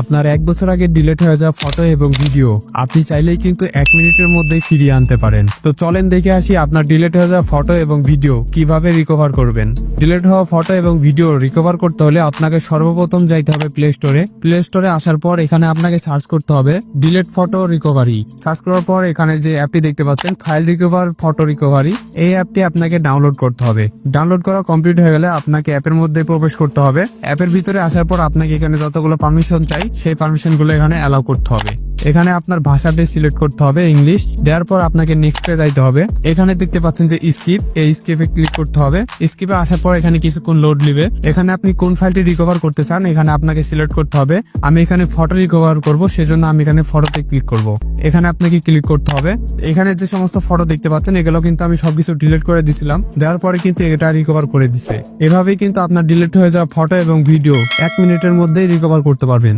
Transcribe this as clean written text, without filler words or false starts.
আপনার 1 বছর আগে ডিলিট হয়ে যাওয়া ফটো এবং ভিডিও আপনি চাইলেই কিন্তু 1 মিনিটের মধ্যেই ফিরিয়ে আনতে পারেন। তো চলেন দেখে আসি আপনার ডিলিট হয়ে যাওয়া ফটো এবং ভিডিও কিভাবে রিকভার করবেন। ডিলিট হওয়া ফটো এবং ভিডিও রিকভার করতে হলে আপনাকে সর্বপ্রথম যাইতে হবে প্লে স্টোরে। প্লে স্টোরে আসার পর এখানে আপনাকে সার্চ করতে হবে ডিলিট ফটো রিকভারি। সার্চ করার পর এখানে যে অ্যাপটি দেখতে পাচ্ছেন ফাইল রিকভার ফটো রিকভারি, এই অ্যাপটি আপনাকে ডাউনলোড করতে হবে। ডাউনলোড করা কমপ্লিট হয়ে গেলে আপনাকে অ্যাপের মধ্যে প্রবেশ করতে হবে। অ্যাপের ভিতরে আসার পর আপনাকে এখানে যতগুলো পারমিশন চাই সেই পারমিশনগুলো এখানে অ্যালাউ করতে হবে। এখানে আপনার ভাষাটি সিলেক্ট করতে হবে ইংলিশ। দেওয়ার পর আপনাকে নেক্সটে যাইতে হবে। এখানে দেখতে পাচ্ছেন যে স্কিপ, এই স্কিপে ক্লিক করতে হবে। স্কিপে আসার পর এখানে কিছুক্ষণ লোড নেবে। এখানে আপনি কোন ফাইলটি রিকভার করতে চান এখানে আপনাকে সিলেক্ট করতে হবে। আমি এখানে ফটো রিকভার করব, সেজন্য আমি এখানে ফটোতে ক্লিক করব। এখানে আপনাকে ক্লিক করতে হবে। এখানে যে সমস্ত ফটো দেখতে পাচ্ছেন এগুলো কিন্তু আমি সবকিছু ডিলিট করে দিছিলাম, দেওয়ার পরে কিন্তু এটা রিকভার করে দিছে। এভাবেই কিন্তু আপনার ডিলিট হয়ে যাওয়া ফটো এবং ভিডিও 1 মিনিটের মধ্যেই রিকভার করতে পারবেন।